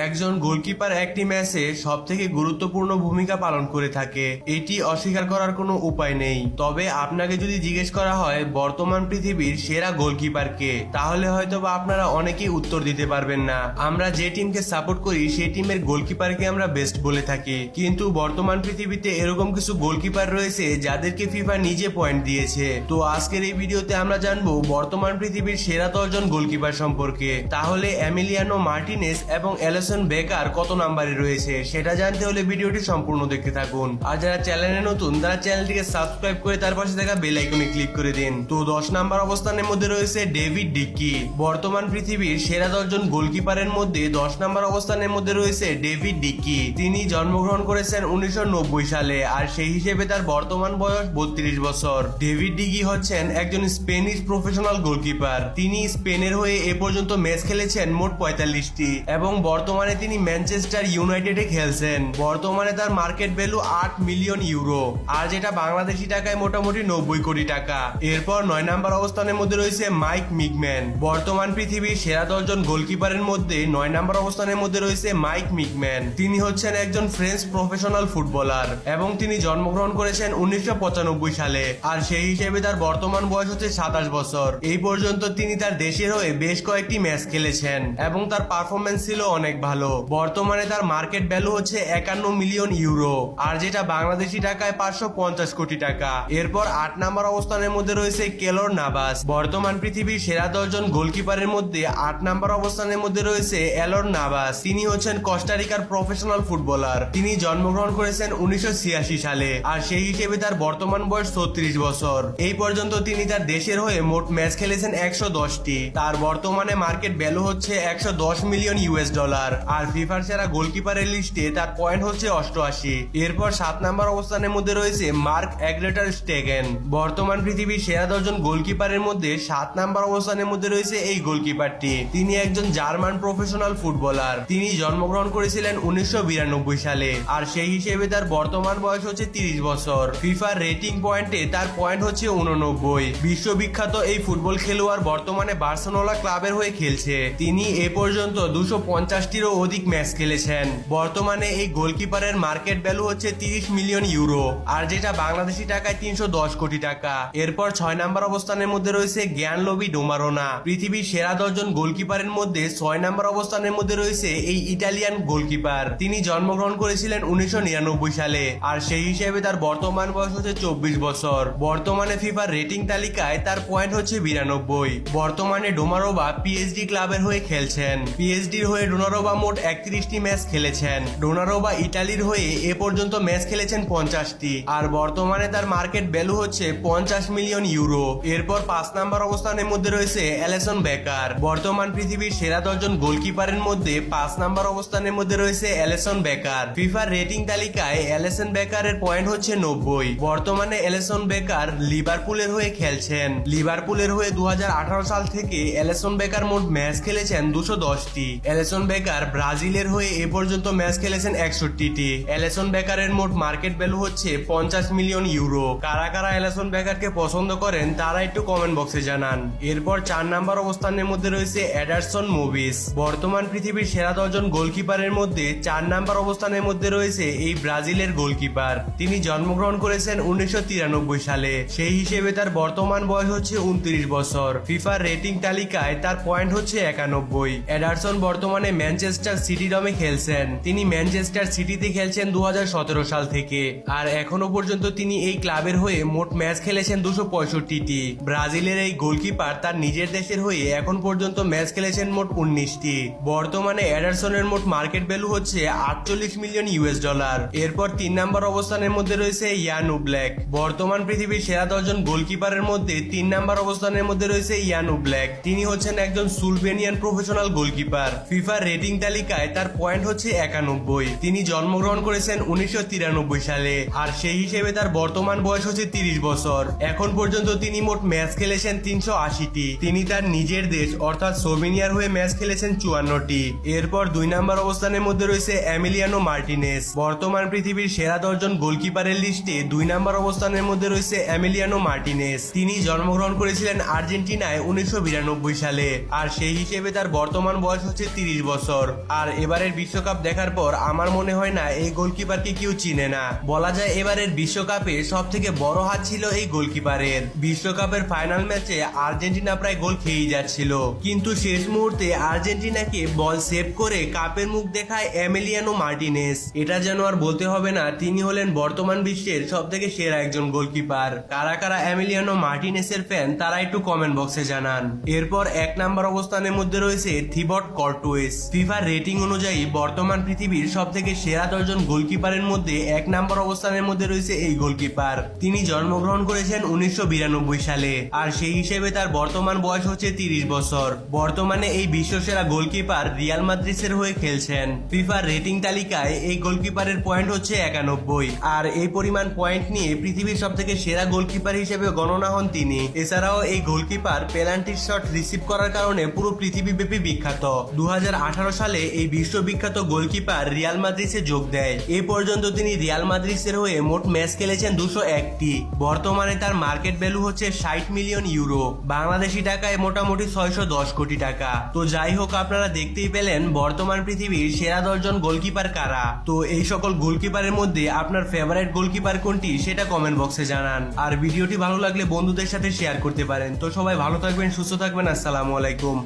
একজন গোলকিপার একটি ম্যাচে সবথেকে গুরুত্বপূর্ণ ভূমিকা পালন করে থাকে, এটি অস্বীকার করার কোনো উপায় নেই। তবে আপনাকে যদি জিজ্ঞেস করা হয় বর্তমান পৃথিবীর সেরা গোলকিপার কে, তাহলে হয়তোবা আপনারা অনেকেই উত্তর দিতে পারবেন না। আমরা যে টিমকে সাপোর্ট করি সেই টিমের গোলকিপারকে আমরা বেস্ট বলে থাকি, কিন্তু বর্তমান পৃথিবীতে এরকম কিছু গোলকিপার রয়েছে যাদেরকে ফিফা নিজে পয়েন্ট দিয়েছে। তো আজকের এই ভিডিওতে আমরা জানবো বর্তমান পৃথিবীর সেরা 10 জন গোলকিপার সম্পর্কে। তাহলে এমিলিয়ানো মার্টিনেজ এবং এলিসন বেকার কত নম্বরে রয়েছে সেটা জানতে হলে ভিডিওটি সম্পূর্ণ দেখতে থাকুন। আর যারা চ্যানেলে নতুন তারা চ্যানেলটিকে সাবস্ক্রাইব করে তার পাশে থাকা বেল আইকনে ক্লিক করে দিন। তো 10 নম্বর অবস্থানের মধ্যে রয়েছে ডেভিড ডিকি। বর্তমান পৃথিবীর সেরা 10 জন গোলকিপারের মধ্যে 10 নম্বর অবস্থানের মধ্যে রয়েছে ডেভিড ডিকি। তিনি জন্মগ্রহণ করেছেন 1990 সালে, আর সেই হিসেবে তার বর্তমান বয়স 32 বছর। ডেভিড ডিকি হচ্ছেন একজন স্পেনিশ প্রফেশনাল গোলকিপার। তিনি স্পেনের হয়ে এ পর্যন্ত ম্যাচ খেলেছেন মোট 45টি এবং বর্তমানে তিনি ম্যানচেস্টার ইউনাইটেডে খেলছেন। বর্তমানে তার মার্কেট ভ্যালু 8 মিলিয়ন ইউরো, আর যেটা বাংলাদেশি টাকায় মোটামুটি 90 কোটি টাকা। এরপর 9 নম্বর অবস্থানের মধ্যে রয়েছে মাইক মিগম্যান। বর্তমান পৃথিবীর সেরা 10 জন গোলকিপারের মধ্যে 9 নম্বর অবস্থানের মধ্যে রয়েছে মাইক মিগম্যান। তিনি হচ্ছেন একজন ফ্রেঞ্চ প্রফেশনাল ফুটবলার এবং তিনি জন্মগ্রহণ করেছেন 1995 সালে, আর সেই হিসেবে তার বর্তমান বয়স হচ্ছে 27 বছর। এই পর্যন্ত তিনি তার দেশের হয়ে বেশ কয়েকটি ম্যাচ খেলেছেন এবং তার পারফরমেন্স ছিল অনেক ভালো। বর্তমানে তার মার্কেট ভ্যালু হচ্ছে 51 মিলিয়ন ইউরো, আর যেটা বাংলাদেশি টাকায় 550 কোটি টাকা। এরপর 8 নম্বর অবস্থানের মধ্যে রয়েছে কেলর নাভাস। বর্তমান পৃথিবীর সেরা 10 জন গোলকিপারের মধ্যে 8 নম্বর অবস্থানের মধ্যে রয়েছে এলর নাভাস। তিনি হচ্ছেন কোস্টারিকার প্রফেশনাল ফুটবলার। তিনি জন্মগ্রহণ করেছেন 1986 সালে, আর সেই হিসেবে তার বর্তমান বয়স 36 বছর। এই পর্যন্ত তিনি তার দেশের হয়ে মোট ম্যাচ খেলেছেন 110টি। তার বর্তমানে মার্কেট ভ্যালু হচ্ছে 110 মিলিয়ন ইউএস ডলার, আর ফিফার সেরা গোলকিপারের লিস্টে তার পয়েন্ট হচ্ছে 88। এরপর 7 নম্বর অবস্থানের মধ্যে রয়েছে মার্ক অ্যাগ্রেটার স্টেগেন। বর্তমান পৃথিবীর সেরা 10 জন গোলকিপারের মধ্যে 7 নম্বর অবস্থানের মধ্যে রয়েছে এই গোলকিপারটি। তিনি একজন জার্মান প্রফেশনাল ফুটবলার। তিনি জন্মগ্রহণ করেছিলেন 1992 সালে, আর সেই হিসেবে তার বর্তমান বয়স হচ্ছে 30 বছর। ফিফার রেটিং পয়েন্টে তার পয়েন্ট হচ্ছে 89। বিশ্ববিখ্যাত এই ফুটবল খেলোয়াড় বর্তমানে বার্সেলোনা ক্লাবের হয়ে খেলছে। তিনি এ পর্যন্ত 250টিরও অধিক ম্যাচ খেলেছেন। বর্তমানে এই গোলকিপারের মার্কেট ভ্যালু হচ্ছে 30 মিলিয়ন ইউরো, আর যেটা বাংলাদেশি টাকায় 310 কোটি টাকা। এরপর 6 নম্বর অবস্থানের মধ্যে রয়েছে জ্ঞানলোবি ডোমারোনা। পৃথিবীর সেরা 10 জন গোলকিপারের মধ্যে 6 নম্বর অবস্থানের মধ্যে রয়েছে এই ইটালিয়ান গোলকিপার। তিনি জন্মগ্রহণ করেছিলেন 1999 সালে, আর সেই হিসেবে তার বর্তমান বয়স হচ্ছে 24 বছর। বর্তমানে ফিফার রেটিং তালিকায় তার পয়েন্ট হচ্ছে 92। বর্তমানে ডোমারোভা পিএসডি ক্লাবের হয়ে খেলছেন। পিএসডির হয়ে ডোনারোভা মোট 31টি ম্যাচ খেলেছেন। ডোনারোভা ইটালির হয়ে এ পর্যন্ত ম্যাচ খেলেছেন 50টি, আর বর্তমানে তার মার্কেট ভ্যালু হচ্ছে 50 মিলিয়ন ইউরো। এরপর 5 নম্বর অবস্থানের মধ্যে রয়েছে এলিসন বেকার। বর্তমান পৃথিবীর সেরা 10 জন গোলকিপারের মধ্যে 5 নম্বর অবস্থানের মধ্যে রয়েছে এলিসন বেকার। ফিফার রেটিং তালিকায় এলিসন বেকারের পয়েন্ট হচ্ছে 90। বর্তমানে এলিসন বেকার লিভারপুলের হয়ে খেলছেন। লিভারপুলের হয়ে 2018 সাল থেকে এলিসন বেকার মোট ম্যাচ খেলেছেন 210টি। এলিসন বেকার ব্রাজিলের হয়ে এ পর্যন্ত ম্যাচ খেলেছেন 61টি। এলিসন বেকারের মোট মার্কেট ভ্যালু হচ্ছে 50 মিলিয়ন ইউরো। কারা কারা এলিসন বেকারকে পছন্দ করেন তারা একটু কমেন্ট বক্সে জানান। এরপর 4 নম্বর অবস্থানের মধ্যে রয়েছে এডারসন মুভিস। বর্তমান পৃথিবীর সেরা 10 জন গোলকিপারের মধ্যে 4 নম্বর অবস্থানের মধ্যে রয়েছে এই ব্রাজিলের গোলকিপার। তিনি জন্মগ্রহণ করেছেন 1993 সালে, সেই হিসেবে তার বর্তমান বয়স হচ্ছে 29 বছর। ফিফার রেটিং তালিকায় তার পয়েন্ট হচ্ছে 91। এডারসন বর্তমানে ম্যানচেস্টার সিটি দমে খেলছেন। তিনি ম্যানচেস্টার সিটিতে খেলছেন 2017 সাল থেকে, আর এখনো পর্যন্ত তিনি এই ক্লাবের হয়ে মোট ম্যাচ খেলেছেন 265টি। ব্রাজিলের এই গোলকিপার তার নিজের দেশের হয়ে এখন পর্যন্ত ম্যাচ খেলেছেন মোট 19টি। বর্তমানে এডারসনের মোট মার্কেট ভ্যালু হচ্ছে 48 মিলিয়ন ইউএস ডলার। এরপর 3 নম্বর অবস্থানের মধ্যে রয়েছে ইয়ান ওব্ল্যাক। বর্তমান পৃথিবীর সেরা 10 জন গোলকিপারের মধ্যে 3 নম্বর অবস্থানের মধ্যে রয়েছে ইয়ান ওব্ল্যাক। তিনি হচ্ছেন একজন সুলভেনিয়ান প্রফেশনাল গোলকিপার। ফিফার রেটিং তালিকায় তার পয়েন্ট হচ্ছে 91। তিনি জন্মগ্রহণ করেছেন 1993 সালে, আর সেই হিসেবে তার বর্তমান বয়স হচ্ছে 30 বছর। এখন পর্যন্ত তিনি মোট ম্যাচ খেলেছেন 380টি। তিনি তার নিজের দেশ অর্থাৎ স্লোভেনিয়ার হয়ে ম্যাচ খেলেছেন 54টি। এরপর 2 নম্বর অবস্থানের মধ্যে রয়েছে এমিলিয়ানো মার্টিনেজ। বর্তমান পৃথিবীর সেরা 10 জন গোলকিপারের লিস্টে 2 নম্বর অবস্থানের মধ্যে রয়েছে এমিলিয়ানো মার্টিনেজ। তিনি জন্মগ্রহণ করেছিলেন আর্জেন্টিনায় 1992 সালে, আর সেই হিসেবে তার বর্তমান বয়স হচ্ছে 30 বছর। আর এবারের বিশ্বকাপ দেখার পর আমার মনে হয় না এই গোলকিপারকে কেউ চিনে না। বলা যায় এবারের বিশ্বকাপে সব থেকে বড় হাত ছিল এই গোলকিপারের। বিশ্বকাপের ফাইনাল ম্যাচে আর্জেন্টিনা প্রায় গোল খেয়েই যাচ্ছিল, কিন্তু শেষ মুহূর্তে আর্জেন্টিনাকে বল সেভ করে কাপের মুখ দেখায় এমিলিয়ানো মার্টিনেজ। এটা যেন আর বলতে হবে না, তিনি হলেন বর্তমান বিশ্বের সব থেকে সেরা একজন গোলকিপার। কারা কারা এমিলিয়ানো মার্টিনেজের ফ্যান তারা একটু কমেন্ট বক্সে জানান। এরপর 1 নম্বর অবস্থানের মধ্যে রয়েছে থিবট কর্টোয়েস। ফিফার রেটিং অনুযায়ী বর্তমান পৃথিবীর সব থেকে সেরা 10 জন গোলকিপারের মধ্যে 1 নম্বর অবস্থানের মধ্যে রয়েছে এই গোলকিপার। তিনি জন্মগ্রহণ করেছেন 1992 সালে, আর সেই হিসেবে তার বর্তমান বয়স হচ্ছে 30 বছর। বর্তমানে এই বিশ্বসেরা গোলকিপার রিয়াল মাদ্রিদের হয়ে খেলছেন। ফিফার রেটিং তালিকায় এই গোলকিপারের পয়েন্ট হচ্ছে 91, আর এই পরিমাণ পয়েন্ট নিয়ে পৃথিবীর সব থেকে সেরা গোলকিপার হিসেবে গণনা হন তিনি। এছাড়াও এই গোলকিপার পেনাল্টি শট রিসিভ করার কারণে পুরো পৃথিবীব্যাপী বিখ্যাত। 2018 সালে এই বিশ্ববিখ্যাত গোলকিপার রিয়াল মাদ্রিদে যোগ দেয়। এ পর্যন্ত তিনি রিয়াল মাদ্রিদের হয়ে মোট ম্যাচ খেলেছেন 201টি। বর্তমানে তার মার্কেট ভ্যালু হচ্ছে 60 মিলিয়ন ইউরো, বাংলাদেশি টাকায় মোটামুটি 610 কোটি টাকা। তো যাই হোক, আপনারা দেখতেই পেলেন বর্তমান পৃথিবীর সেরা 10 জন গোলকিপার কারা। তো এই সকল গোলকিপারের মধ্যে আপনার ফেভারিট গোলকিপার কোনটি সেটা কমেন্ট বক্সে জানান। আর ভিডিওটি ভালো লাগলে বন্ধুদের সাথে শেয়ার করতে পারেন। তো সবাই ভালো থাকবেন, সুস্থ থাকবেন। আসসালামু আলাইকুম।